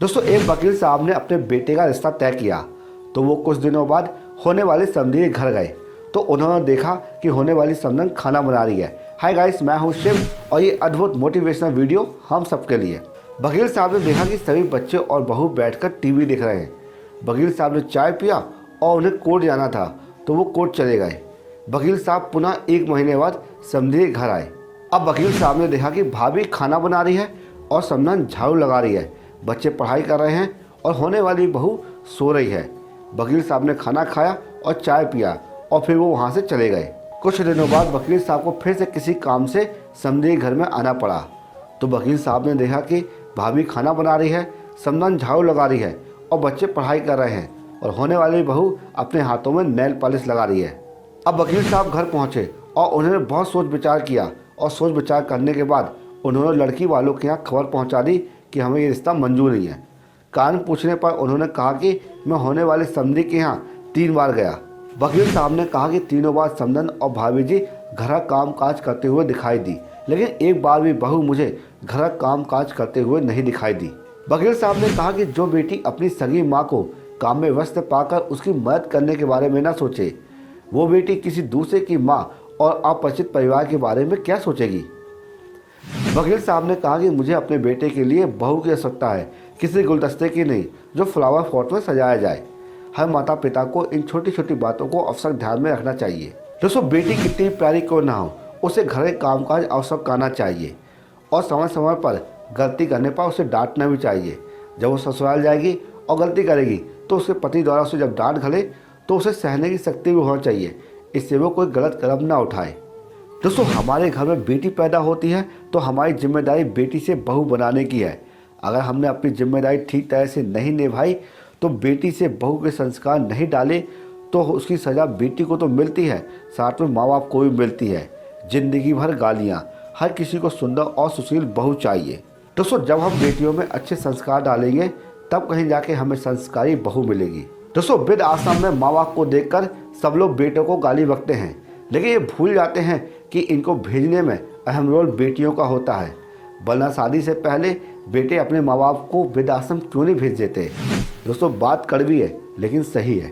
दोस्तों, एक वकील साहब ने अपने बेटे का रिश्ता तय किया तो वो कुछ दिनों बाद होने वाली समधी के घर गए तो उन्होंने देखा कि होने वाली समधन खाना बना रही है। हाय गाइस, मैं हूं शिव और ये अद्भुत मोटिवेशनल वीडियो हम सबके लिए। वकील साहब ने देखा कि सभी बच्चे और बहू बैठकर टीवी देख रहे हैं। वकील साहब ने चाय पिया और उन्हें कोर्ट जाना था तो वो कोर्ट चले गए। वकील साहब पुनः 1 महीने बाद समधी के घर आए। अब वकील साहब ने देखा कि भाभी खाना बना रही है और समधन झाड़ू लगा रही है, बच्चे पढ़ाई कर रहे हैं और होने वाली बहू सो रही है। वकील साहब ने खाना खाया और चाय पिया और फिर वो वहाँ से चले गए। कुछ दिनों बाद वकील साहब को फिर से किसी काम से समधी के घर में आना पड़ा तो वकील साहब ने देखा कि भाभी खाना बना रही है, समधन झाड़ू लगा रही है और बच्चे पढ़ाई कर रहे हैं और होने वाली बहू अपने हाथों में नेल पॉलिश लगा रही है। अब वकील साहब घर पहुँचे और उन्होंने बहुत सोच विचार किया और सोच विचार करने के बाद उन्होंने लड़की वालों के यहाँ खबर पहुँचा दी कि हमें ये रिश्ता मंजूर नहीं है। कारण पूछने पर उन्होंने कहा कि मैं होने वाले समधी के यहाँ 3 बार गया। वकील साहब ने कहा कि तीनों बार समधन और भाभी जी घर का काम काज करते हुए दिखाई दी, लेकिन एक बार भी बहू मुझे घर का काम काज करते हुए नहीं दिखाई दी। वकील साहब ने कहा कि जो बेटी अपनी सगी माँ को काम में व्यस्त पाकर उसकी मदद करने के बारे में न सोचे, वो बेटी किसी दूसरे की माँ और अपरिचित परिवार के बारे में क्या सोचेगी। वकील साहब ने कहा कि मुझे अपने बेटे के लिए बहू की आवश्यकता है, किसी गुलदस्ते की नहीं जो फ्लावर पॉट में सजाया जाए। हर माता पिता को इन छोटी छोटी बातों को अवश्य ध्यान में रखना चाहिए। दोस्तों, बेटी कितनी प्यारी क्यों ना हो, उसे घर के कामकाज अवश्य करना चाहिए और समय समय पर गलती करने पर उसे डांटना भी चाहिए। जब वो ससुराल जाएगी और गलती करेगी तो उसके पति द्वारा उसे जब डांट घले तो उसे सहने की शक्ति भी होनी चाहिए, इससे वो कोई गलत कदम ना उठाए। दोस्तों, हमारे घर में बेटी पैदा होती है तो हमारी जिम्मेदारी बेटी से बहू बनाने की है। अगर हमने अपनी जिम्मेदारी ठीक तरह से नहीं निभाई तो बेटी से बहू के संस्कार नहीं डाले तो उसकी सज़ा बेटी को तो मिलती है, साथ में माँ बाप को भी मिलती है। जिंदगी भर गालियाँ। हर किसी को सुंदर और सुशील बहू चाहिए। दोस्तों, जब हम बेटियों में अच्छे संस्कार डालेंगे तब कहीं जाके हमें संस्कारी बहू मिलेगी। दोस्तों, वृद्ध आश्रम में माँ बाप को देखकर सब लोग बेटों को गाली बकते हैं, लेकिन ये भूल जाते हैं कि इनको भेजने में अहम रोल बेटियों का होता है। वरना शादी से पहले बेटे अपने माँ बाप को वृद्धाश्रम क्यों नहीं भेज देते। दोस्तों, बात कड़वी है लेकिन सही है।